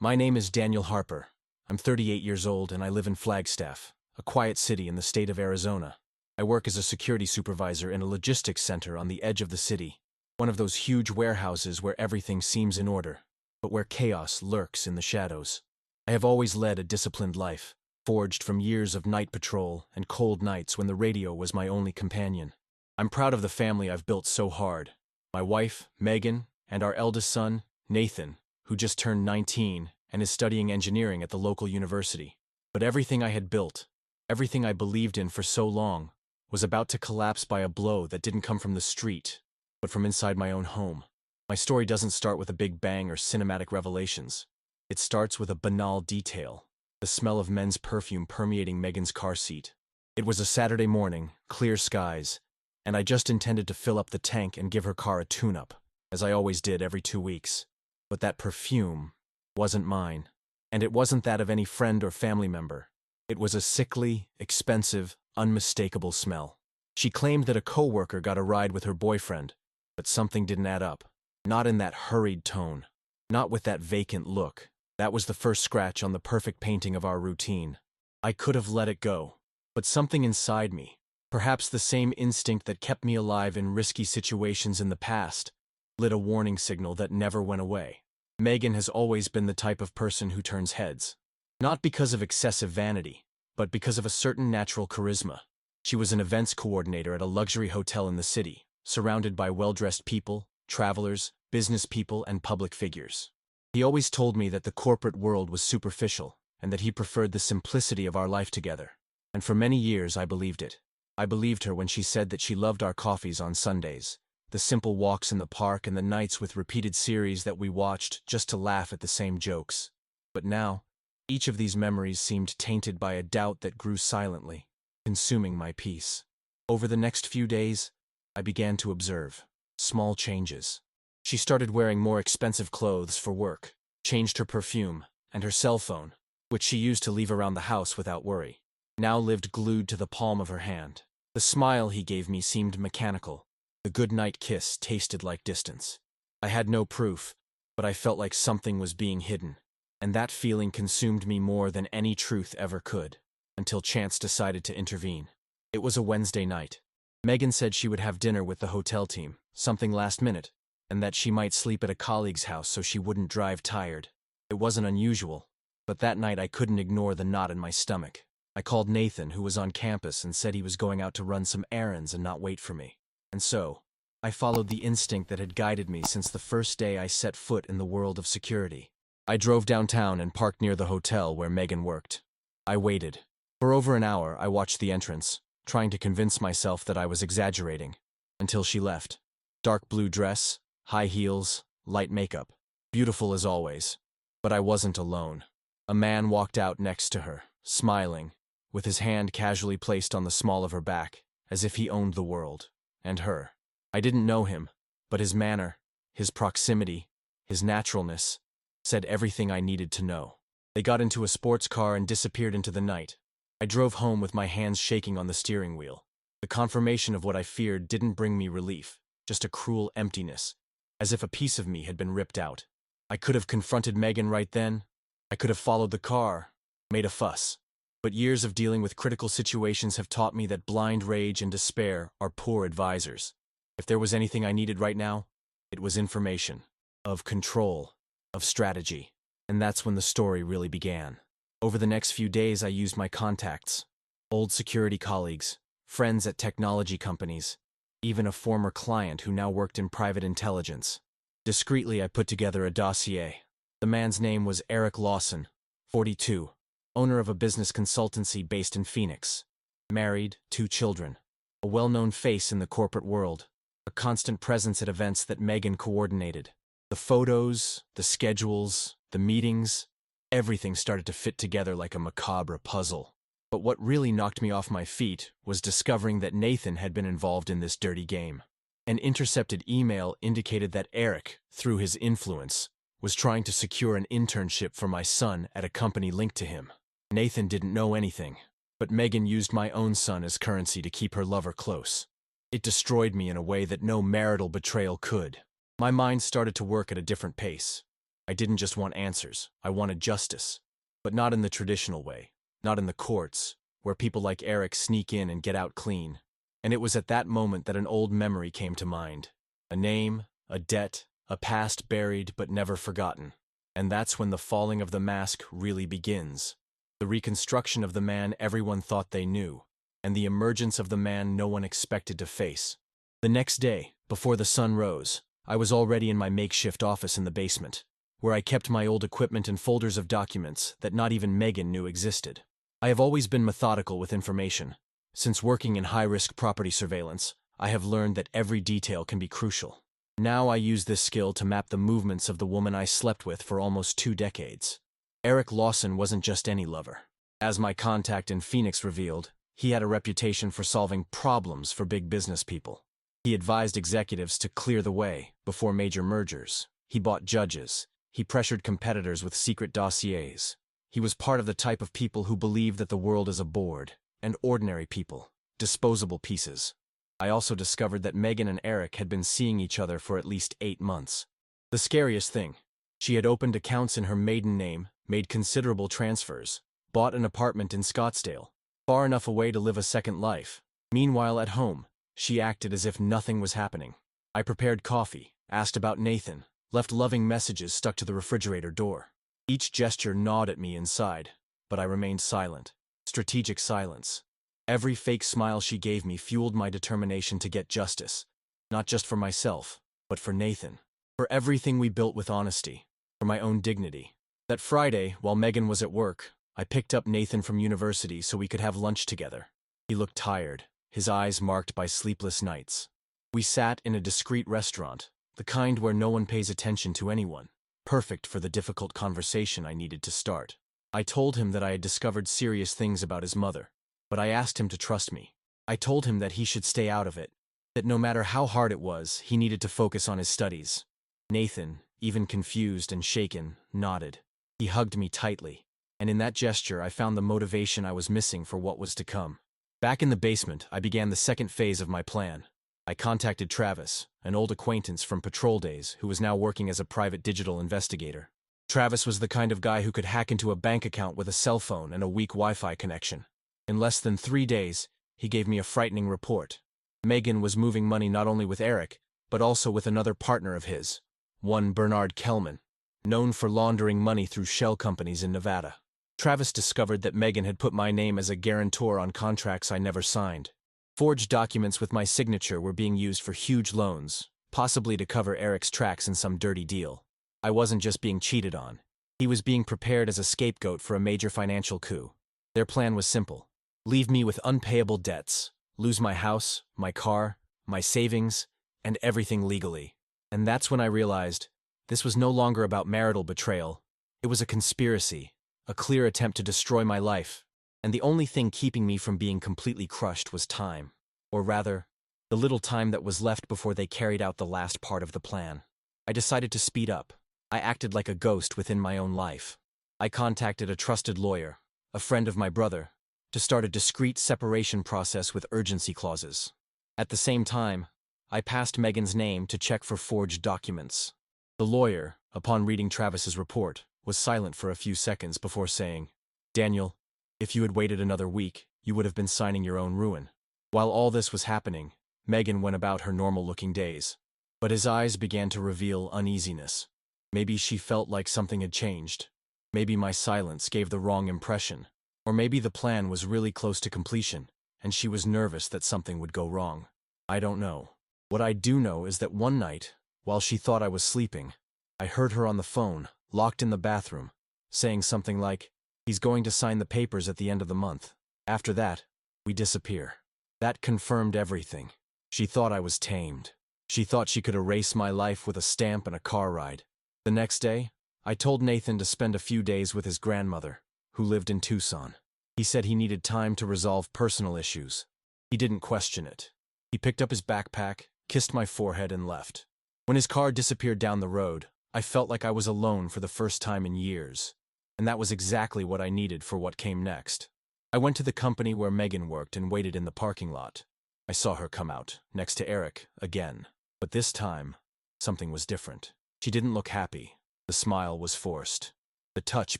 My name is Daniel Harper. I'm 38 years old and I live in Flagstaff, a quiet city in the state of Arizona. I work as a security supervisor in a logistics center on the edge of the city, one of those huge warehouses where everything seems in order, but where chaos lurks in the shadows. I have always led a disciplined life, forged from years of night patrol and cold nights when the radio was my only companion. I'm proud of the family I've built so hard. My wife, Megan, and our eldest son, Nathan, who just turned 19 and is studying engineering at the local university. But everything I had built, everything I believed in for so long, was about to collapse by a blow that didn't come from the street, but from inside my own home. My story doesn't start with a big bang or cinematic revelations. It starts with a banal detail, the smell of men's perfume permeating Megan's car seat. It was a Saturday morning, clear skies, and I just intended to fill up the tank and give her car a tune-up, as I always did every 2 weeks. But that perfume wasn't mine, and it wasn't that of any friend or family member. It was a sickly, expensive, unmistakable smell. She claimed that a coworker got a ride with her boyfriend, but something didn't add up. Not in that hurried tone, not with that vacant look. That was the first scratch on the perfect painting of our routine. I could have let it go, but something inside me, perhaps the same instinct that kept me alive in risky situations in the past, lit a warning signal that never went away. Megan has always been the type of person who turns heads. Not because of excessive vanity, but because of a certain natural charisma. She was an events coordinator at a luxury hotel in the city, surrounded by well-dressed people, travelers, business people, and public figures. He always told me that the corporate world was superficial, and that he preferred the simplicity of our life together. And for many years I believed it. I believed her when she said that she loved our coffees on Sundays, the simple walks in the park and the nights with repeated series that we watched just to laugh at the same jokes. But now, each of these memories seemed tainted by a doubt that grew silently, consuming my peace. Over the next few days, I began to observe small changes. She started wearing more expensive clothes for work, changed her perfume, and her cell phone, which she used to leave around the house without worry, now lived glued to the palm of her hand. The smile he gave me seemed mechanical. The goodnight kiss tasted like distance. I had no proof, but I felt like something was being hidden, and that feeling consumed me more than any truth ever could, until chance decided to intervene. It was a Wednesday night. Megan said she would have dinner with the hotel team, something last minute, and that she might sleep at a colleague's house so she wouldn't drive tired. It wasn't unusual, but that night I couldn't ignore the knot in my stomach. I called Nathan, who was on campus, and said he was going out to run some errands and not wait for me. And so, I followed the instinct that had guided me since the first day I set foot in the world of security. I drove downtown and parked near the hotel where Megan worked. I waited. For over an hour, I watched the entrance, trying to convince myself that I was exaggerating, until she left. Dark blue dress, high heels, light makeup. Beautiful as always. But I wasn't alone. A man walked out next to her, smiling, with his hand casually placed on the small of her back, as if he owned the world. And her. I didn't know him, but his manner, his proximity, his naturalness, said everything I needed to know. They got into a sports car and disappeared into the night. I drove home with my hands shaking on the steering wheel. The confirmation of what I feared didn't bring me relief, just a cruel emptiness, as if a piece of me had been ripped out. I could have confronted Megan right then. I could have followed the car, made a fuss. But years of dealing with critical situations have taught me that blind rage and despair are poor advisors. If there was anything I needed right now, it was information, of control, of strategy. And that's when the story really began. Over the next few days I used my contacts, old security colleagues, friends at technology companies, even a former client who now worked in private intelligence. Discreetly I put together a dossier. The man's name was Eric Lawson, 42. Owner of a business consultancy based in Phoenix. Married, 2 children. A well-known face in the corporate world. A constant presence at events that Megan coordinated. The photos, the schedules, the meetings, everything started to fit together like a macabre puzzle. But what really knocked me off my feet was discovering that Nathan had been involved in this dirty game. An intercepted email indicated that Eric, through his influence, was trying to secure an internship for my son at a company linked to him. Nathan didn't know anything, but Megan used my own son as currency to keep her lover close. It destroyed me in a way that no marital betrayal could. My mind started to work at a different pace. I didn't just want answers, I wanted justice. But not in the traditional way, not in the courts, where people like Eric sneak in and get out clean. And it was at that moment that an old memory came to mind. A name, a debt, a past buried but never forgotten. And that's when the falling of the mask really begins. The reconstruction of the man everyone thought they knew, and the emergence of the man no one expected to face. The next day, before the sun rose, I was already in my makeshift office in the basement, where I kept my old equipment and folders of documents that not even Megan knew existed. I have always been methodical with information. Since working in high-risk property surveillance, I have learned that every detail can be crucial. Now I use this skill to map the movements of the woman I slept with for almost 2 decades. Eric Lawson wasn't just any lover. As my contact in Phoenix revealed, he had a reputation for solving problems for big business people. He advised executives to clear the way before major mergers. He bought judges. He pressured competitors with secret dossiers. He was part of the type of people who believe that the world is a board, and ordinary people, disposable pieces. I also discovered that Megan and Eric had been seeing each other for at least 8 months. The scariest thing, she had opened accounts in her maiden name, made considerable transfers, bought an apartment in Scottsdale, far enough away to live a second life. Meanwhile, at home, she acted as if nothing was happening. I prepared coffee, asked about Nathan, left loving messages stuck to the refrigerator door. Each gesture gnawed at me inside, but I remained silent. Strategic silence. Every fake smile she gave me fueled my determination to get justice, not just for myself, but for Nathan. For everything we built with honesty, for my own dignity. That Friday, while Megan was at work, I picked up Nathan from university so we could have lunch together. He looked tired, his eyes marked by sleepless nights. We sat in a discreet restaurant, the kind where no one pays attention to anyone, perfect for the difficult conversation I needed to start. I told him that I had discovered serious things about his mother, but I asked him to trust me. I told him that he should stay out of it, that no matter how hard it was, he needed to focus on his studies. Nathan, even confused and shaken, nodded. He hugged me tightly, and in that gesture I found the motivation I was missing for what was to come. Back in the basement, I began the second phase of my plan. I contacted Travis, an old acquaintance from patrol days who was now working as a private digital investigator. Travis was the kind of guy who could hack into a bank account with a cell phone and a weak Wi-Fi connection. In less than 3 days, he gave me a frightening report. Megan was moving money not only with Eric, but also with another partner of his, one Bernard Kellman, known for laundering money through shell companies in Nevada. Travis discovered that Megan had put my name as a guarantor on contracts I never signed. Forged documents with my signature were being used for huge loans, possibly to cover Eric's tracks in some dirty deal. I wasn't just being cheated on. He was being prepared as a scapegoat for a major financial coup. Their plan was simple. Leave me with unpayable debts, lose my house, my car, my savings, and everything legally. And that's when I realized this was no longer about marital betrayal. It was a conspiracy, a clear attempt to destroy my life. And the only thing keeping me from being completely crushed was time. Or rather, the little time that was left before they carried out the last part of the plan. I decided to speed up. I acted like a ghost within my own life. I contacted a trusted lawyer, a friend of my brother, to start a discreet separation process with urgency clauses. At the same time, I passed Megan's name to check for forged documents. The lawyer, upon reading Travis's report, was silent for a few seconds before saying, "Daniel, if you had waited another week, you would have been signing your own ruin." While all this was happening, Megan went about her normal-looking days. But his eyes began to reveal uneasiness. Maybe she felt like something had changed. Maybe my silence gave the wrong impression. Or maybe the plan was really close to completion, and she was nervous that something would go wrong. I don't know. What I do know is that one night, while she thought I was sleeping, I heard her on the phone, locked in the bathroom, saying something like, "He's going to sign the papers at the end of the month. After that, we disappear." That confirmed everything. She thought I was tamed. She thought she could erase my life with a stamp and a car ride. The next day, I told Nathan to spend a few days with his grandmother, who lived in Tucson. He said he needed time to resolve personal issues. He didn't question it. He picked up his backpack, kissed my forehead, and left. When his car disappeared down the road, I felt like I was alone for the first time in years. And that was exactly what I needed for what came next. I went to the company where Megan worked and waited in the parking lot. I saw her come out, next to Eric, again. But this time, something was different. She didn't look happy. The smile was forced. The touch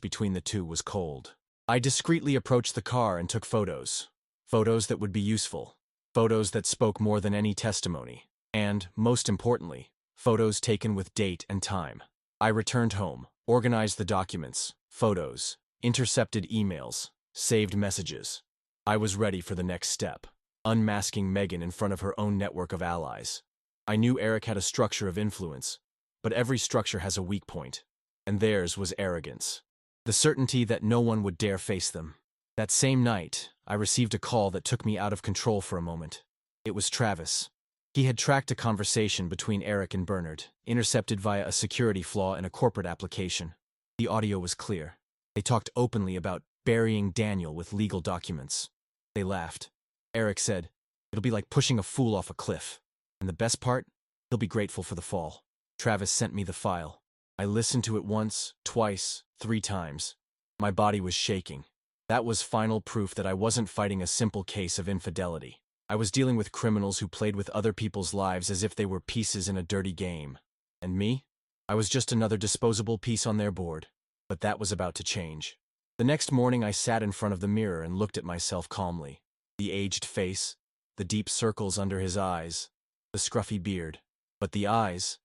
between the two was cold. I discreetly approached the car and took photos. Photos that would be useful. Photos that spoke more than any testimony. And, most importantly, photos taken with date and time. I returned home, organized the documents, photos, intercepted emails, saved messages. I was ready for the next step, unmasking Megan in front of her own network of allies. I knew Eric had a structure of influence, but every structure has a weak point, and theirs was arrogance. The certainty that no one would dare face them. That same night, I received a call that took me out of control for a moment. It was Travis. He had tracked a conversation between Eric and Bernard, intercepted via a security flaw in a corporate application. The audio was clear. They talked openly about burying Daniel with legal documents. They laughed. Eric said, "It'll be like pushing a fool off a cliff. And the best part? He'll be grateful for the fall." Travis sent me the file. I listened to it once, twice, 3 times. My body was shaking. That was final proof that I wasn't fighting a simple case of infidelity. I was dealing with criminals who played with other people's lives as if they were pieces in a dirty game. And me? I was just another disposable piece on their board. But that was about to change. The next morning I sat in front of the mirror and looked at myself calmly. The aged face, the deep circles under his eyes, the scruffy beard. But the eyes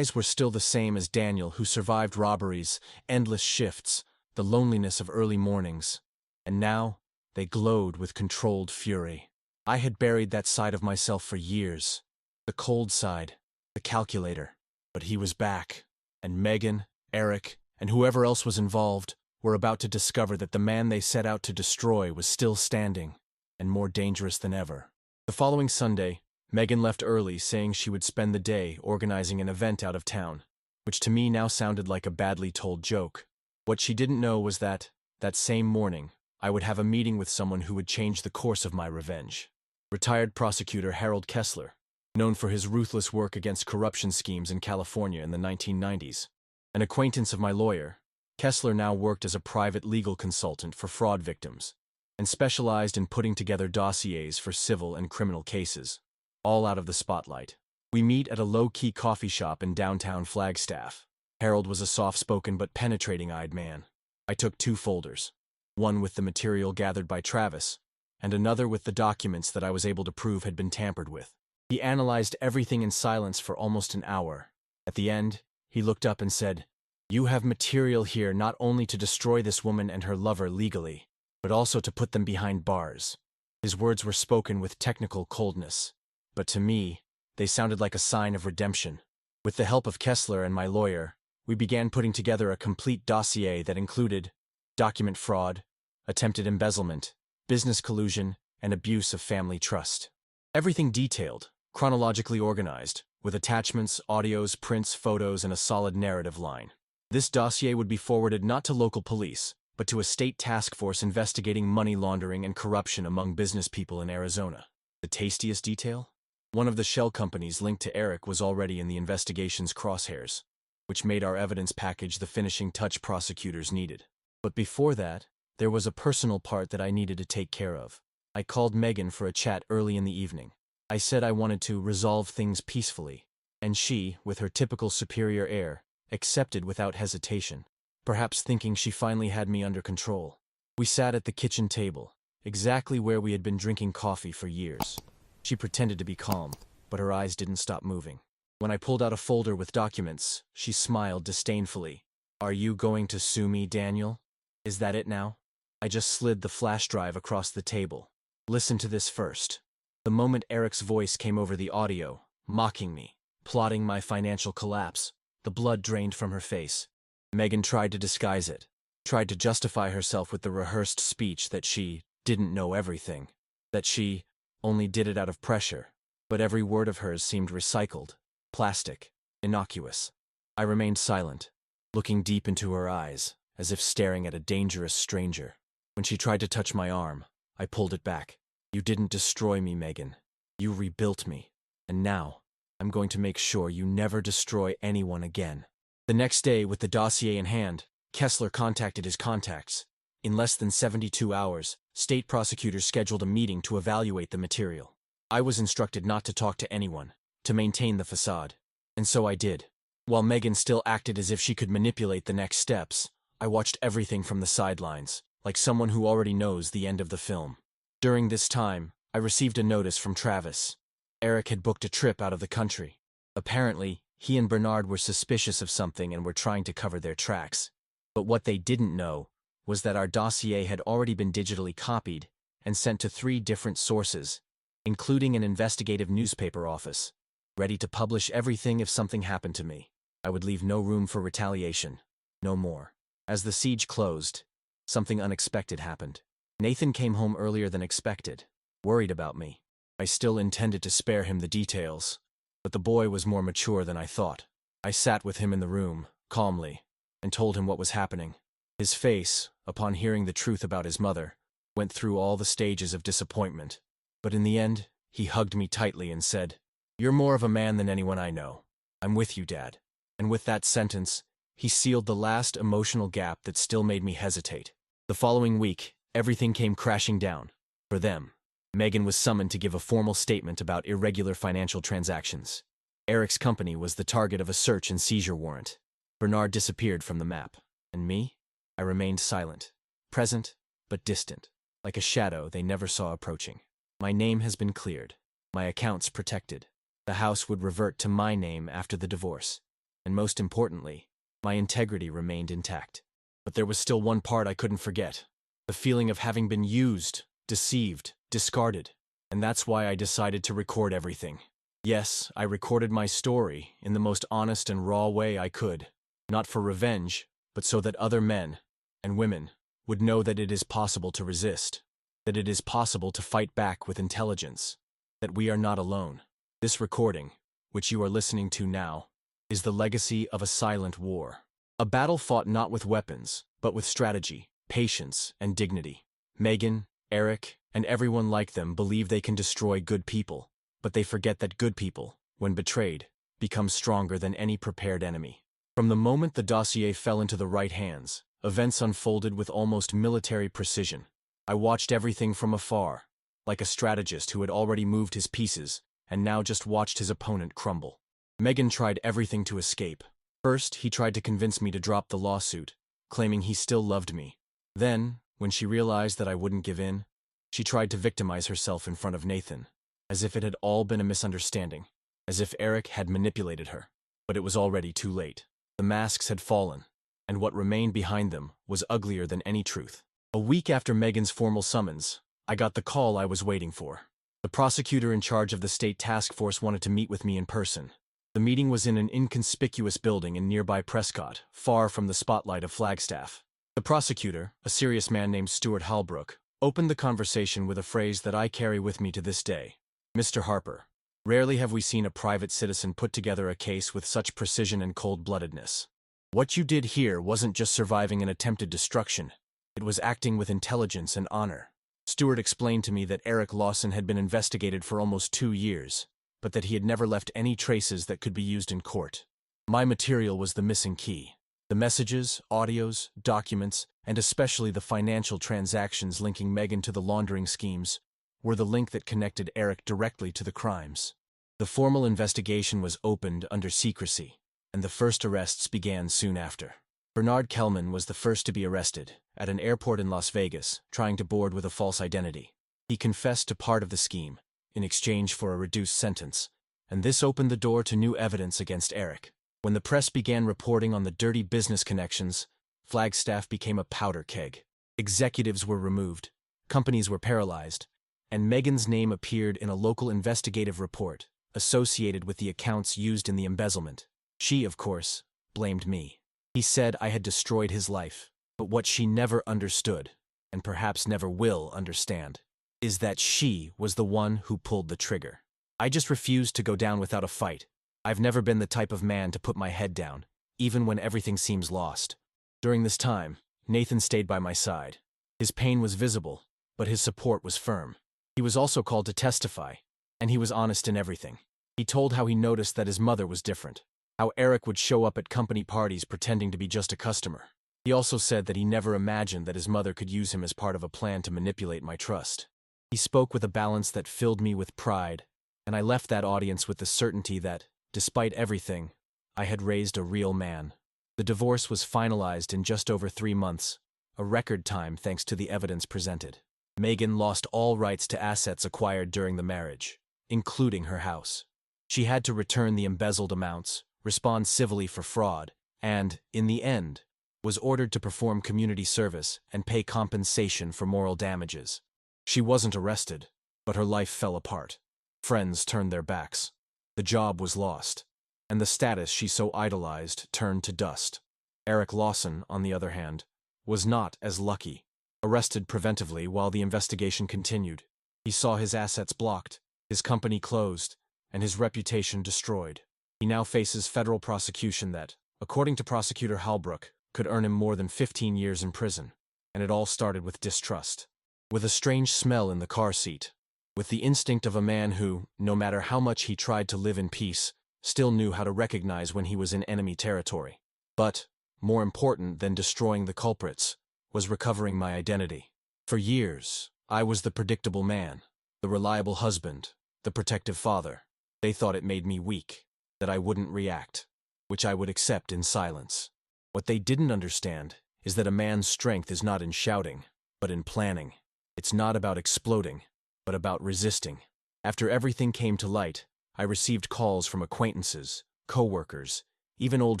were still the same as Daniel, who survived robberies, endless shifts, the loneliness of early mornings. And now, they glowed with controlled fury. I had buried that side of myself for years. The cold side, the calculator. But he was back. And Megan, Eric, and whoever else was involved were about to discover that the man they set out to destroy was still standing, and more dangerous than ever. The following Sunday, Megan left early, saying she would spend the day organizing an event out of town, which to me now sounded like a badly told joke. What she didn't know was that same morning, I would have a meeting with someone who would change the course of my revenge. Retired prosecutor Harold Kessler, known for his ruthless work against corruption schemes in California in the 1990s. An acquaintance of my lawyer, Kessler now worked as a private legal consultant for fraud victims, and specialized in putting together dossiers for civil and criminal cases, all out of the spotlight. We meet at a low-key coffee shop in downtown Flagstaff. Harold was a soft-spoken but penetrating-eyed man. I took 2 folders, one with the material gathered by Travis, and another with the documents that I was able to prove had been tampered with. He analyzed everything in silence for almost an hour. At the end, he looked up and said, "You have material here not only to destroy this woman and her lover legally, but also to put them behind bars." His words were spoken with technical coldness, but to me, they sounded like a sign of redemption. With the help of Kessler and my lawyer, we began putting together a complete dossier that included document fraud, attempted embezzlement, business collusion, and abuse of family trust. Everything detailed, chronologically organized, with attachments, audios, prints, photos, and a solid narrative line. This dossier would be forwarded not to local police, but to a state task force investigating money laundering and corruption among business people in Arizona. The tastiest detail? One of the shell companies linked to Eric was already in the investigation's crosshairs, which made our evidence package the finishing touch prosecutors needed. But before that, there was a personal part that I needed to take care of. I called Megan for a chat early in the evening. I said I wanted to resolve things peacefully, and she, with her typical superior air, accepted without hesitation, perhaps thinking she finally had me under control. We sat at the kitchen table, exactly where we had been drinking coffee for years. She pretended to be calm, but her eyes didn't stop moving. When I pulled out a folder with documents, she smiled disdainfully. "Are you going to sue me, Daniel? Is that it now?" I just slid the flash drive across the table. "Listen to this first." The moment Eric's voice came over the audio, mocking me, plotting my financial collapse, the blood drained from her face. Megan tried to disguise it, tried to justify herself with the rehearsed speech that she didn't know everything, that she only did it out of pressure, but every word of hers seemed recycled, plastic, innocuous. I remained silent, looking deep into her eyes, as if staring at a dangerous stranger. When she tried to touch my arm, I pulled it back. "You didn't destroy me, Megan. You rebuilt me. And now, I'm going to make sure you never destroy anyone again." The next day, with the dossier in hand, Kessler contacted his contacts. In less than 72 hours, state prosecutors scheduled a meeting to evaluate the material. I was instructed not to talk to anyone, to maintain the facade. And so I did. While Megan still acted as if she could manipulate the next steps, I watched everything from the sidelines, like someone who already knows the end of the film. During this time, I received a notice from Travis. Eric had booked a trip out of the country. Apparently, he and Bernard were suspicious of something and were trying to cover their tracks. But what they didn't know was that our dossier had already been digitally copied and sent to 3 different sources, including an investigative newspaper office, ready to publish everything if something happened to me. I would leave no room for retaliation. No more. As the siege closed, something unexpected happened. Nathan came home earlier than expected, worried about me. I still intended to spare him the details, but the boy was more mature than I thought. I sat with him in the room, calmly, and told him what was happening. His face, upon hearing the truth about his mother, went through all the stages of disappointment. But in the end, he hugged me tightly and said, "You're more of a man than anyone I know. I'm with you, Dad." And with that sentence, he sealed the last emotional gap that still made me hesitate. The following week, everything came crashing down. For them. Megan was summoned to give a formal statement about irregular financial transactions. Eric's company was the target of a search and seizure warrant. Bernard disappeared from the map. And me? I remained silent, present, but distant, like a shadow they never saw approaching. My name has been cleared, my accounts protected. The house would revert to my name after the divorce. And most importantly, my integrity remained intact. But there was still one part I couldn't forget. The feeling of having been used, deceived, discarded. And that's why I decided to record everything. Yes, I recorded my story in the most honest and raw way I could. Not for revenge, but so that other men and women would know that it is possible to resist, that it is possible to fight back with intelligence, that we are not alone. This recording, which you are listening to now, is the legacy of a silent war. A battle fought not with weapons, but with strategy, patience, and dignity. Megan, Eric, and everyone like them believe they can destroy good people, but they forget that good people, when betrayed, become stronger than any prepared enemy. From the moment the dossier fell into the right hands, events unfolded with almost military precision. I watched everything from afar, like a strategist who had already moved his pieces and now just watched his opponent crumble. Megan tried everything to escape. First, he tried to convince me to drop the lawsuit, claiming he still loved me. Then, when she realized that I wouldn't give in, she tried to victimize herself in front of Nathan, as if it had all been a misunderstanding, as if Eric had manipulated her. But it was already too late. The masks had fallen, and what remained behind them was uglier than any truth. A week after Megan's formal summons, I got the call I was waiting for. The prosecutor in charge of the state task force wanted to meet with me in person. The meeting was in an inconspicuous building in nearby Prescott, far from the spotlight of Flagstaff. The prosecutor, a serious man named Stuart Halbrook, opened the conversation with a phrase that I carry with me to this day. "Mr. Harper, rarely have we seen a private citizen put together a case with such precision and cold-bloodedness. What you did here wasn't just surviving an attempted destruction. It was acting with intelligence and honor." Stuart explained to me that Eric Lawson had been investigated for almost 2 years, but that he had never left any traces that could be used in court. My material was the missing key. The messages, audios, documents, and especially the financial transactions linking Megan to the laundering schemes were the link that connected Eric directly to the crimes. The formal investigation was opened under secrecy, and the first arrests began soon after. Bernard Kellman was the first to be arrested, at an airport in Las Vegas, trying to board with a false identity. He confessed to part of the scheme, in exchange for a reduced sentence, and this opened the door to new evidence against Eric. When the press began reporting on the dirty business connections, Flagstaff became a powder keg. Executives were removed, companies were paralyzed, and Megan's name appeared in a local investigative report associated with the accounts used in the embezzlement. She, of course, blamed me. He said I had destroyed his life, but what she never understood, and perhaps never will understand, is that she was the one who pulled the trigger. I just refused to go down without a fight. I've never been the type of man to put my head down, even when everything seems lost. During this time, Nathan stayed by my side. His pain was visible, but his support was firm. He was also called to testify, and he was honest in everything. He told how he noticed that his mother was different, how Eric would show up at company parties pretending to be just a customer. He also said that he never imagined that his mother could use him as part of a plan to manipulate my trust. He spoke with a balance that filled me with pride, and I left that audience with the certainty that, despite everything, I had raised a real man. The divorce was finalized in just over 3 months, a record time thanks to the evidence presented. Megan lost all rights to assets acquired during the marriage, including her house. She had to return the embezzled amounts, respond civilly for fraud, and, in the end, was ordered to perform community service and pay compensation for moral damages. She wasn't arrested, but her life fell apart. Friends turned their backs. The job was lost, and the status she so idolized turned to dust. Eric Lawson, on the other hand, was not as lucky. Arrested preventively while the investigation continued, he saw his assets blocked, his company closed, and his reputation destroyed. He now faces federal prosecution that, according to Prosecutor Halbrook, could earn him more than 15 years in prison. And it all started with distrust. With a strange smell in the car seat. With the instinct of a man who, no matter how much he tried to live in peace, still knew how to recognize when he was in enemy territory. But, more important than destroying the culprits, was recovering my identity. For years, I was the predictable man, the reliable husband, the protective father. They thought it made me weak, that I wouldn't react, which I would accept in silence. What they didn't understand is that a man's strength is not in shouting, but in planning. It's not about exploding, but about resisting. After everything came to light, I received calls from acquaintances, co-workers, even old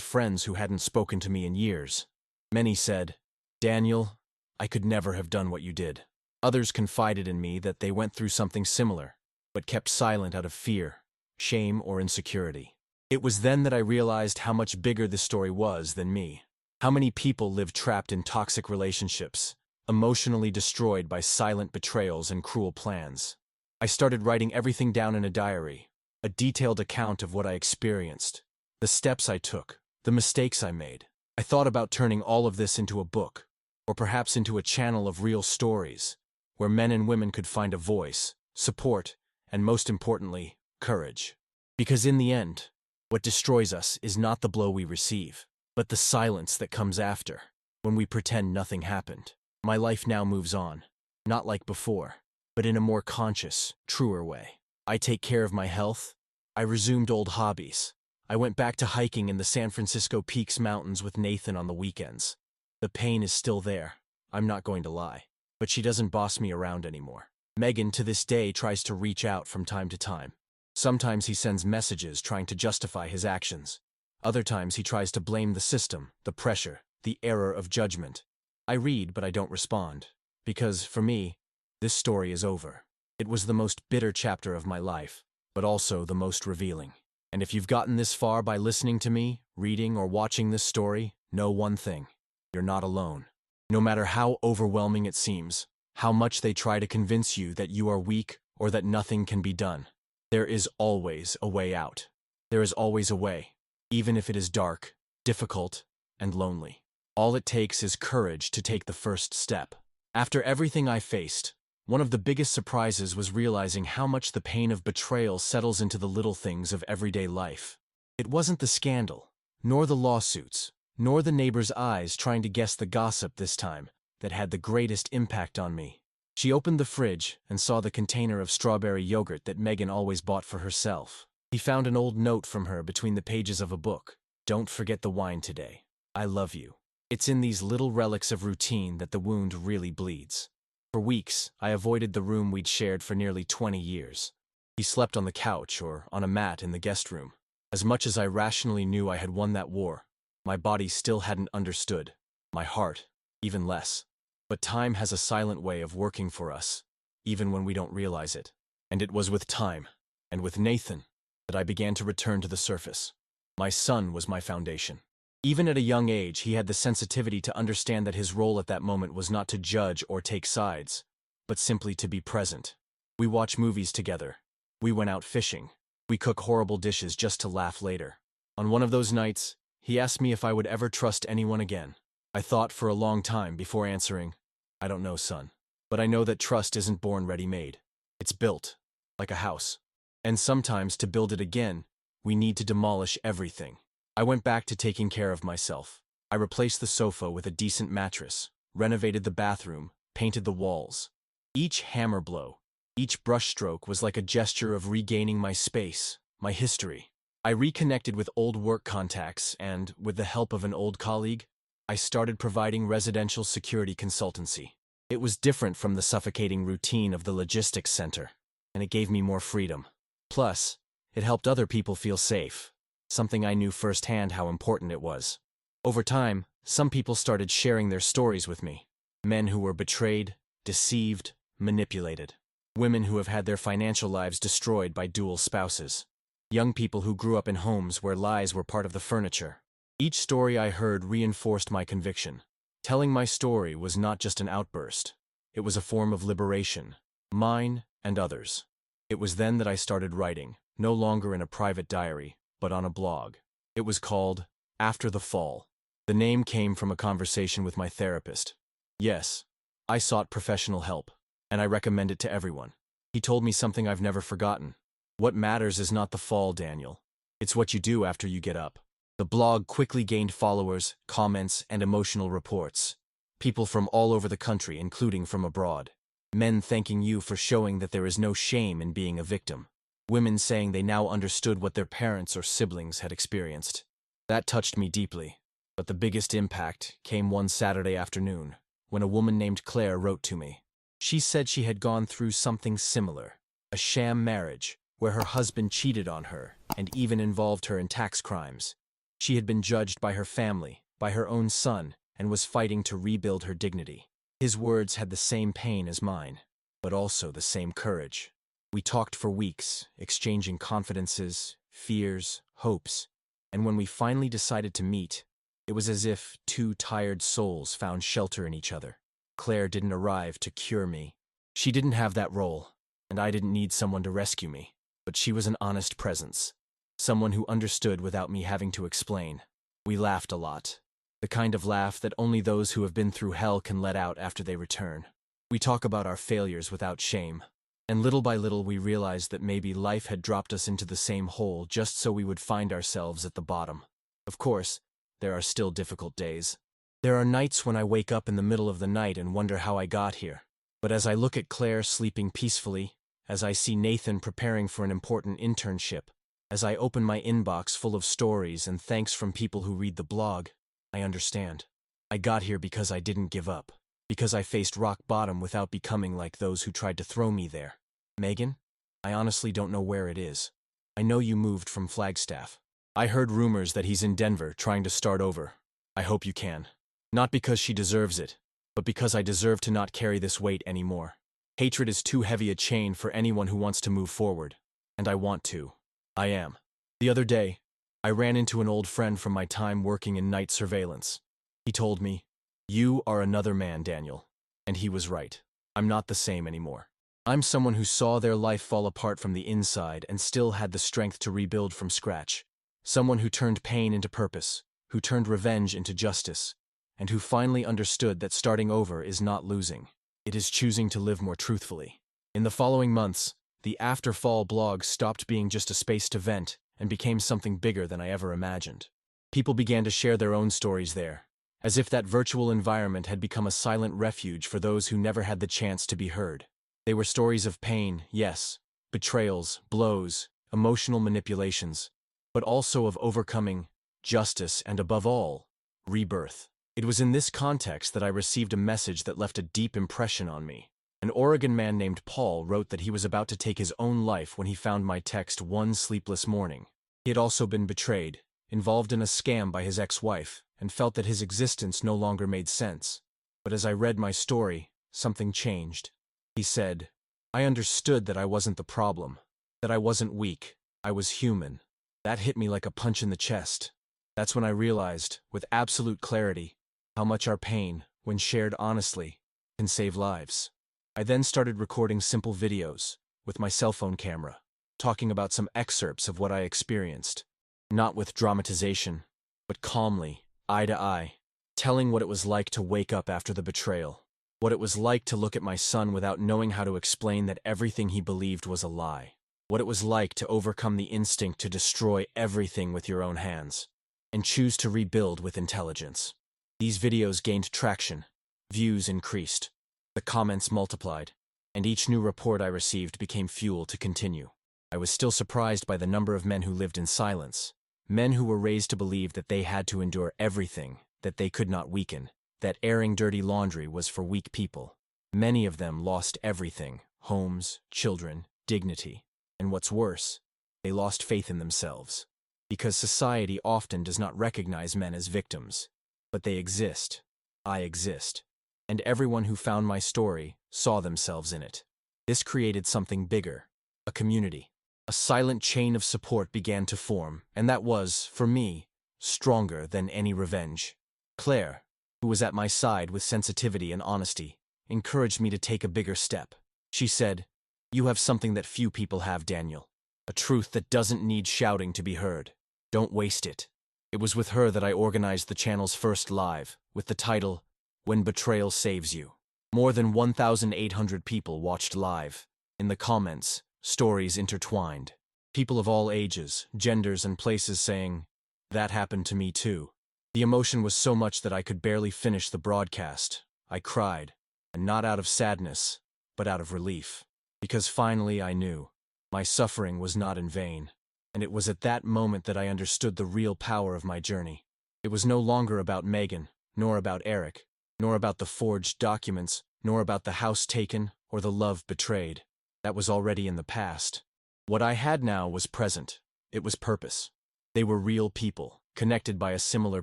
friends who hadn't spoken to me in years. Many said, "Daniel, I could never have done what you did." Others confided in me that they went through something similar, but kept silent out of fear, shame, or insecurity. It was then that I realized how much bigger this story was than me. How many people live trapped in toxic relationships, emotionally destroyed by silent betrayals and cruel plans. I started writing everything down in a diary, a detailed account of what I experienced, the steps I took, the mistakes I made. I thought about turning all of this into a book, or perhaps into a channel of real stories, where men and women could find a voice, support, and most importantly, courage. Because in the end, what destroys us is not the blow we receive, but the silence that comes after, when we pretend nothing happened. My life now moves on, not like before, but in a more conscious, truer way. I take care of my health. I resumed old hobbies. I went back to hiking in the San Francisco Peaks Mountains with Nathan on the weekends. The pain is still there, I'm not going to lie, but she doesn't boss me around anymore. Megan to this day tries to reach out from time to time. Sometimes he sends messages trying to justify his actions. Other times he tries to blame the system, the pressure, the error of judgment. I read, but I don't respond. Because, for me, this story is over. It was the most bitter chapter of my life, but also the most revealing. And if you've gotten this far by listening to me, reading, or watching this story, know one thing. You're not alone. No matter how overwhelming it seems, how much they try to convince you that you are weak or that nothing can be done, there is always a way out. There is always a way, even if it is dark, difficult, and lonely. All it takes is courage to take the first step. After everything I faced, one of the biggest surprises was realizing how much the pain of betrayal settles into the little things of everyday life. It wasn't the scandal, nor the lawsuits, nor the neighbor's eyes trying to guess the gossip this time that had the greatest impact on me. She opened the fridge and saw the container of strawberry yogurt that Megan always bought for herself. He found an old note from her between the pages of a book. "Don't forget the wine today. I love you." It's in these little relics of routine that the wound really bleeds. For weeks, I avoided the room we'd shared for nearly 20 years. He slept on the couch or on a mat in the guest room. As much as I rationally knew I had won that war, my body still hadn't understood. My heart, even less. But time has a silent way of working for us, even when we don't realize it. And it was with time, and with Nathan, that I began to return to the surface. My son was my foundation. Even at a young age, he had the sensitivity to understand that his role at that moment was not to judge or take sides, but simply to be present. We watched movies together. We went out fishing. We cooked horrible dishes just to laugh later. On one of those nights, he asked me if I would ever trust anyone again. I thought for a long time before answering, "I don't know, son. But I know that trust isn't born ready-made. It's built, like a house. And sometimes to build it again, we need to demolish everything." I went back to taking care of myself. I replaced the sofa with a decent mattress, renovated the bathroom, painted the walls. Each hammer blow, each brushstroke was like a gesture of regaining my space, my history. I reconnected with old work contacts and, with the help of an old colleague, I started providing residential security consultancy. It was different from the suffocating routine of the logistics center, and it gave me more freedom. Plus, it helped other people feel safe, something I knew firsthand how important it was. Over time, some people started sharing their stories with me. Men who were betrayed, deceived, manipulated. Women who have had their financial lives destroyed by dual spouses. Young people who grew up in homes where lies were part of the furniture. Each story I heard reinforced my conviction. Telling my story was not just an outburst. It was a form of liberation, mine and others. It was then that I started writing, no longer in a private diary, but on a blog. It was called After the Fall. The name came from a conversation with my therapist. Yes, I sought professional help, and I recommend it to everyone. He told me something I've never forgotten. What matters is not the fall, Daniel. It's what you do after you get up. The blog quickly gained followers, comments, and emotional reports. People from all over the country, including from abroad. Men thanking you for showing that there is no shame in being a victim. Women saying they now understood what their parents or siblings had experienced. That touched me deeply. But the biggest impact came one Saturday afternoon, when a woman named Claire wrote to me. She said she had gone through something similar, a sham marriage, where her husband cheated on her and even involved her in tax crimes. She had been judged by her family, by her own son, and was fighting to rebuild her dignity. His words had the same pain as mine, but also the same courage. We talked for weeks, exchanging confidences, fears, hopes, and when we finally decided to meet, it was as if two tired souls found shelter in each other. Claire didn't arrive to cure me. She didn't have that role, and I didn't need someone to rescue me, but she was an honest presence. Someone who understood without me having to explain. We laughed a lot. The kind of laugh that only those who have been through hell can let out after they return. We talk about our failures without shame. And little by little we realized that maybe life had dropped us into the same hole just so we would find ourselves at the bottom. Of course, there are still difficult days. There are nights when I wake up in the middle of the night and wonder how I got here. But as I look at Claire sleeping peacefully, as I see Nathan preparing for an important internship, as I open my inbox full of stories and thanks from people who read the blog, I understand. I got here because I didn't give up, because I faced rock bottom without becoming like those who tried to throw me there. Megan, I honestly don't know where it is. I know you moved from Flagstaff. I heard rumors that he's in Denver trying to start over. I hope you can. Not because she deserves it, but because I deserve to not carry this weight anymore. Hatred is too heavy a chain for anyone who wants to move forward, and I want to. I am. The other day, I ran into an old friend from my time working in night surveillance. He told me, "You are another man, Daniel." And he was right. I'm not the same anymore. I'm someone who saw their life fall apart from the inside and still had the strength to rebuild from scratch. Someone who turned pain into purpose, who turned revenge into justice, and who finally understood that starting over is not losing. It is choosing to live more truthfully. In the following months, the After Fall blog stopped being just a space to vent and became something bigger than I ever imagined. People began to share their own stories there, as if that virtual environment had become a silent refuge for those who never had the chance to be heard. They were stories of pain, yes, betrayals, blows, emotional manipulations, but also of overcoming, justice, and above all, rebirth. It was in this context that I received a message that left a deep impression on me. An Oregon man named Paul wrote that he was about to take his own life when he found my text one sleepless morning. He had also been betrayed, involved in a scam by his ex-wife, and felt that his existence no longer made sense. But as I read my story, something changed. He said, "I understood that I wasn't the problem, that I wasn't weak, I was human." That hit me like a punch in the chest. That's when I realized, with absolute clarity, how much our pain, when shared honestly, can save lives. I then started recording simple videos, with my cell phone camera, talking about some excerpts of what I experienced. Not with dramatization, but calmly, eye to eye, telling what it was like to wake up after the betrayal, what it was like to look at my son without knowing how to explain that everything he believed was a lie, what it was like to overcome the instinct to destroy everything with your own hands, and choose to rebuild with intelligence. These videos gained traction, views increased, the comments multiplied, and each new report I received became fuel to continue. I was still surprised by the number of men who lived in silence, men who were raised to believe that they had to endure everything, that they could not weaken, that airing dirty laundry was for weak people. Many of them lost everything: homes, children, dignity, and what's worse, they lost faith in themselves. Because society often does not recognize men as victims. But they exist. I exist. And everyone who found my story saw themselves in it. This created something bigger, a community. A silent chain of support began to form, and that was, for me, stronger than any revenge. Claire, who was at my side with sensitivity and honesty, encouraged me to take a bigger step. She said, "You have something that few people have, Daniel. A truth that doesn't need shouting to be heard. Don't waste it." It was with her that I organized the channel's first live, with the title, "When Betrayal Saves You." More than 1,800 people watched live. In the comments, stories intertwined. People of all ages, genders, and places saying, "That happened to me too." The emotion was so much that I could barely finish the broadcast. I cried, and not out of sadness, but out of relief. Because finally I knew my suffering was not in vain. And it was at that moment that I understood the real power of my journey. It was no longer about Megan, nor about Eric, nor about the forged documents, nor about the house taken or the love betrayed. That was already in the past. What I had now was present. It was purpose. They were real people, connected by a similar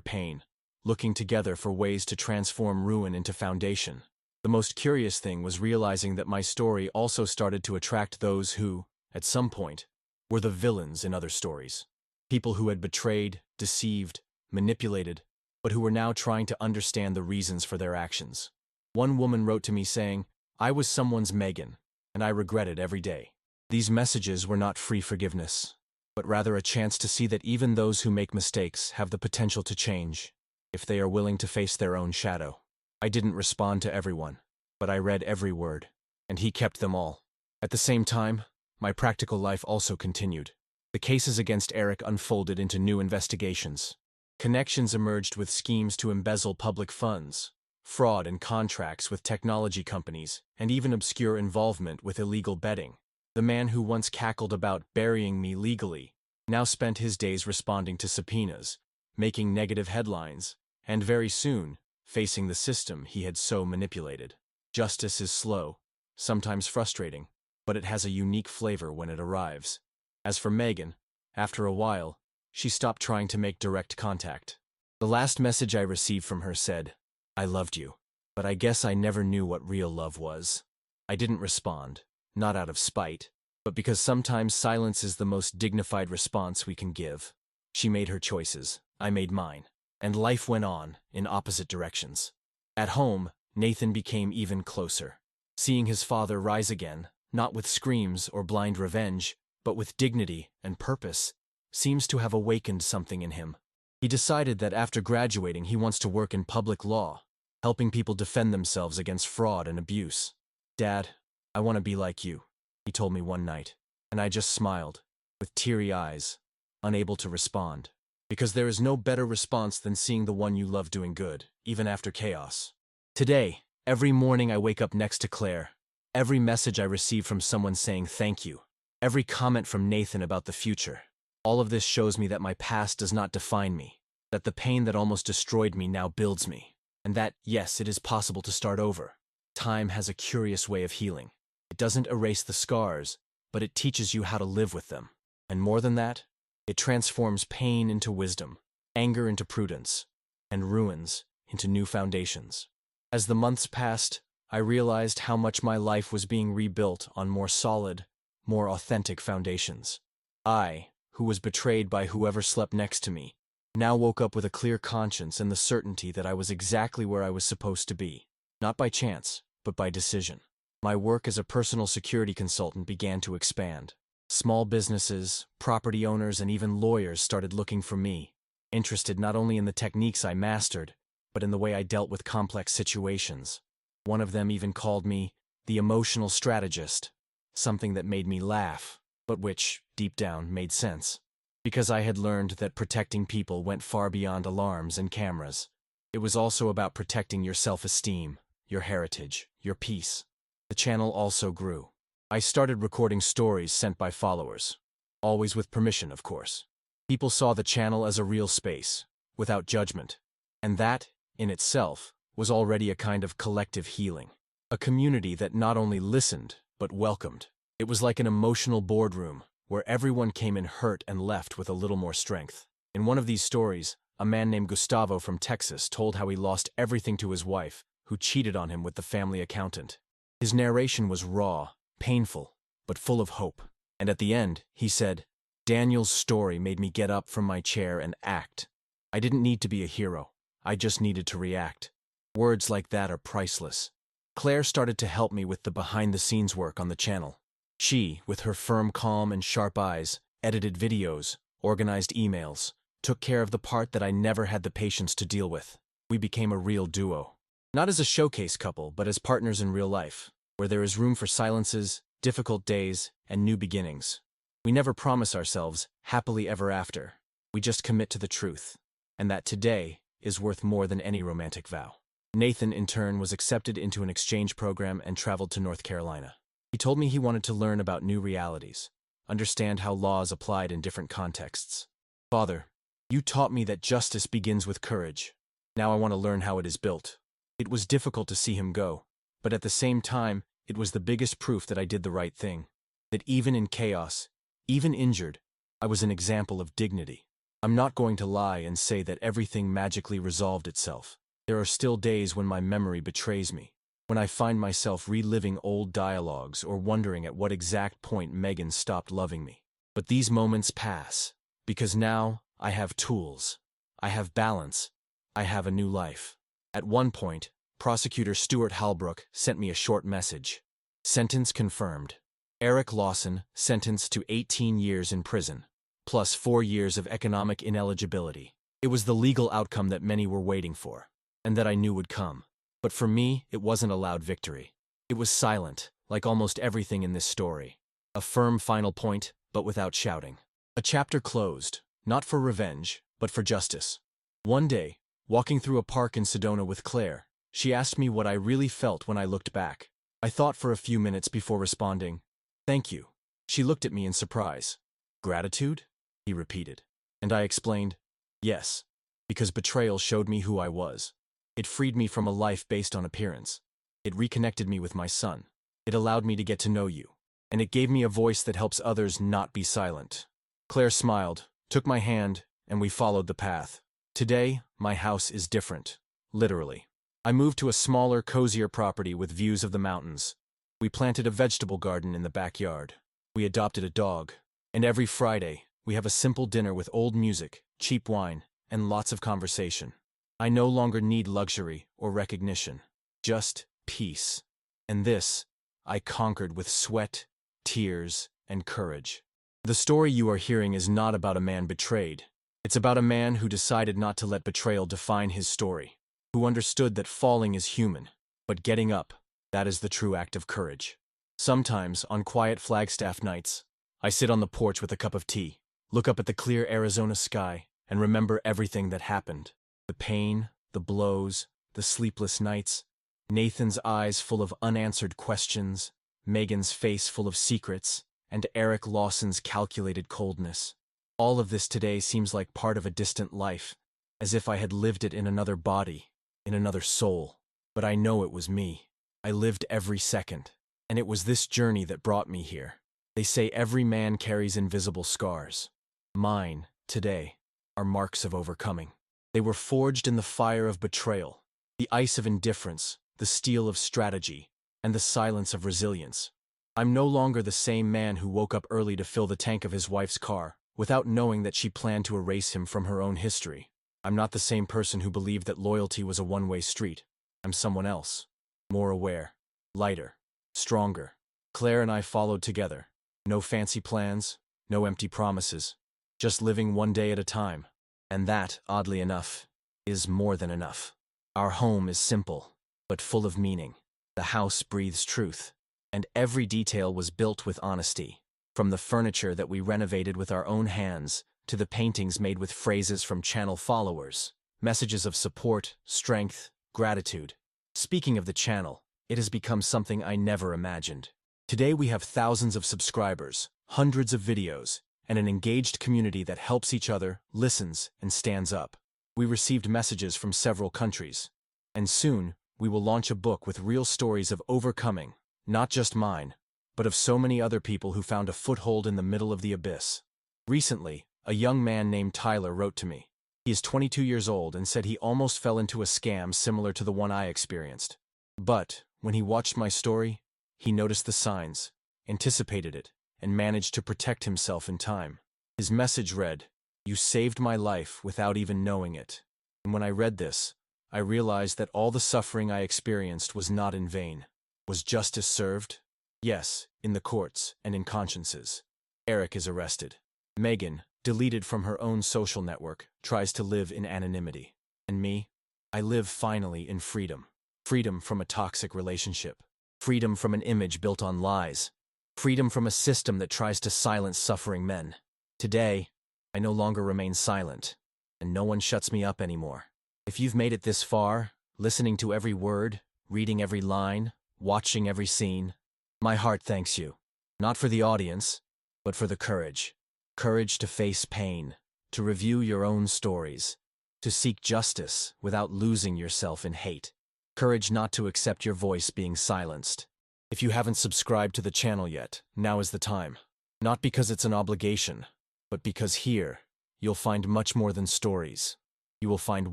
pain, looking together for ways to transform ruin into foundation. The most curious thing was realizing that my story also started to attract those who, at some point, were the villains in other stories. People who had betrayed, deceived, manipulated, but who were now trying to understand the reasons for their actions. One woman wrote to me saying, "I was someone's Megan, and I regret it every day." These messages were not free forgiveness, but rather a chance to see that even those who make mistakes have the potential to change, if they are willing to face their own shadow. I didn't respond to everyone, but I read every word, and he kept them all. At the same time, my practical life also continued. The cases against Eric unfolded into new investigations. Connections emerged with schemes to embezzle public funds, fraud in contracts with technology companies, and even obscure involvement with illegal betting. The man who once cackled about burying me legally now spent his days responding to subpoenas, making negative headlines, and very soon, facing the system he had so manipulated. Justice is slow, sometimes frustrating, but it has a unique flavor when it arrives. As for Megan, after a while, she stopped trying to make direct contact. The last message I received from her said, "I loved you, but I guess I never knew what real love was." I didn't respond, not out of spite, but because sometimes silence is the most dignified response we can give. She made her choices, I made mine, and life went on in opposite directions. At home, Nathan became even closer. Seeing his father rise again, not with screams or blind revenge, but with dignity and purpose, seems to have awakened something in him. He decided that after graduating he wants to work in public law, helping people defend themselves against fraud and abuse. "Dad, I want to be like you," he told me one night, and I just smiled, with teary eyes, unable to respond. Because there is no better response than seeing the one you love doing good, even after chaos. Today, every morning I wake up next to Claire. Every message I receive from someone saying thank you. Every comment from Nathan about the future. All of this shows me that my past does not define me, that the pain that almost destroyed me now builds me, and that, yes, it is possible to start over. Time has a curious way of healing. It doesn't erase the scars, but it teaches you how to live with them. And more than that, it transforms pain into wisdom, anger into prudence, and ruins into new foundations. As the months passed, I realized how much my life was being rebuilt on more solid, more authentic foundations. I, who was betrayed by whoever slept next to me, now woke up with a clear conscience and the certainty that I was exactly where I was supposed to be, not by chance, but by decision. My work as a personal security consultant began to expand. Small businesses, property owners, and even lawyers started looking for me, interested not only in the techniques I mastered, but in the way I dealt with complex situations. One of them even called me the emotional strategist, something that made me laugh, but which, deep down, made sense. Because I had learned that protecting people went far beyond alarms and cameras. It was also about protecting your self-esteem, your heritage, your peace. The channel also grew. I started recording stories sent by followers. Always with permission, of course. People saw the channel as a real space, without judgment. And that, in itself, was already a kind of collective healing. A community that not only listened, but welcomed. It was like an emotional boardroom, where everyone came in hurt and left with a little more strength. In one of these stories, a man named Gustavo from Texas told how he lost everything to his wife, who cheated on him with the family accountant. His narration was raw, painful, but full of hope. And at the end, he said, "Daniel's story made me get up from my chair and act. I didn't need to be a hero. I just needed to react." Words like that are priceless. Claire started to help me with the behind-the-scenes work on the channel. She, with her firm calm and sharp eyes, edited videos, organized emails, took care of the part that I never had the patience to deal with. We became a real duo. Not as a showcase couple, but as partners in real life, where there is room for silences, difficult days, and new beginnings. We never promise ourselves happily ever after. We just commit to the truth. And that today is worth more than any romantic vow. Nathan, in turn, was accepted into an exchange program and traveled to North Carolina. He told me he wanted to learn about new realities, understand how laws applied in different contexts. "Father, you taught me that justice begins with courage. Now I want to learn how it is built." It was difficult to see him go, but at the same time, it was the biggest proof that I did the right thing. That even in chaos, even injured, I was an example of dignity. I'm not going to lie and say that everything magically resolved itself. There are still days when my memory betrays me, when I find myself reliving old dialogues or wondering at what exact point Megan stopped loving me. But these moments pass, because now I have tools. I have balance. I have a new life. At one point, Prosecutor Stuart Halbrook sent me a short message. Sentence confirmed. Eric Lawson sentenced to 18 years in prison, plus 4 years of economic ineligibility. It was the legal outcome that many were waiting for, and that I knew would come. But for me, it wasn't a loud victory. It was silent, like almost everything in this story. A firm final point, but without shouting. A chapter closed, not for revenge, but for justice. One day, walking through a park in Sedona with Claire, she asked me what I really felt when I looked back. I thought for a few minutes before responding, "Thank you." She looked at me in surprise. "Gratitude?" he repeated. And I explained, "Yes, because betrayal showed me who I was. It freed me from a life based on appearance. It reconnected me with my son. It allowed me to get to know you. And it gave me a voice that helps others not be silent." Claire smiled, took my hand, and we followed the path. Today, my house is different. Literally. I moved to a smaller, cozier property with views of the mountains. We planted a vegetable garden in the backyard. We adopted a dog. And every Friday, we have a simple dinner with old music, cheap wine, and lots of conversation. I no longer need luxury or recognition. Just peace. And this, I conquered with sweat, tears, and courage. The story you are hearing is not about a man betrayed. It's about a man who decided not to let betrayal define his story, who understood that falling is human, but getting up, that is the true act of courage. Sometimes, on quiet Flagstaff nights, I sit on the porch with a cup of tea, look up at the clear Arizona sky, and remember everything that happened. The pain, the blows, the sleepless nights, Nathan's eyes full of unanswered questions, Megan's face full of secrets, and Eric Lawson's calculated coldness. All of this today seems like part of a distant life, as if I had lived it in another body, in another soul. But I know it was me. I lived every second, and it was this journey that brought me here. They say every man carries invisible scars. Mine, today, are marks of overcoming. They were forged in the fire of betrayal, the ice of indifference, the steel of strategy, and the silence of resilience. I'm no longer the same man who woke up early to fill the tank of his wife's car, without knowing that she planned to erase him from her own history. I'm not the same person who believed that loyalty was a one-way street. I'm someone else. More aware. Lighter. Stronger. Claire and I followed together. No fancy plans. No empty promises. Just living one day at a time. And that, oddly enough, is more than enough. Our home is simple, but full of meaning. The house breathes truth. And every detail was built with honesty. From the furniture that we renovated with our own hands, to the paintings made with phrases from channel followers, messages of support, strength, gratitude. Speaking of the channel, it has become something I never imagined. Today we have thousands of subscribers, hundreds of videos, and an engaged community that helps each other, listens, and stands up. We received messages from several countries. And soon, we will launch a book with real stories of overcoming, not just mine, but of so many other people who found a foothold in the middle of the abyss. Recently, a young man named Tyler wrote to me. He is 22 years old and said he almost fell into a scam similar to the one I experienced. But, when he watched my story, he noticed the signs, anticipated it, and managed to protect himself in time. His message read, "You saved my life without even knowing it." And when I read this, I realized that all the suffering I experienced was not in vain. Was justice served? Yes, in the courts and in consciences. Eric is arrested. Megan, deleted from her own social network, tries to live in anonymity. And me? I live finally in freedom. Freedom from a toxic relationship. Freedom from an image built on lies. Freedom from a system that tries to silence suffering men. Today, I no longer remain silent, and no one shuts me up anymore. If you've made it this far, listening to every word, reading every line, watching every scene, my heart thanks you. Not for the audience, but for the courage. Courage to face pain, to review your own stories, to seek justice without losing yourself in hate. Courage not to accept your voice being silenced. If you haven't subscribed to the channel yet, now is the time. Not because it's an obligation, but because here, you'll find much more than stories. You will find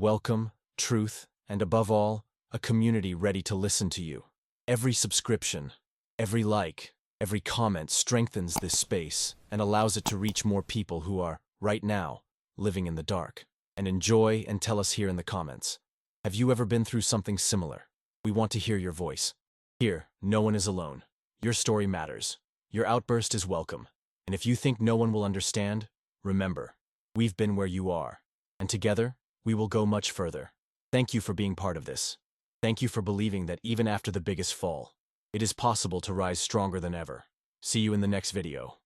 welcome, truth, and above all, a community ready to listen to you. Every subscription, every like, every comment strengthens this space and allows it to reach more people who are, right now, living in the dark. And enjoy and tell us here in the comments. Have you ever been through something similar? We want to hear your voice. Here, no one is alone. Your story matters. Your outburst is welcome. And if you think no one will understand, remember, we've been where you are. And together, we will go much further. Thank you for being part of this. Thank you for believing that even after the biggest fall, it is possible to rise stronger than ever. See you in the next video.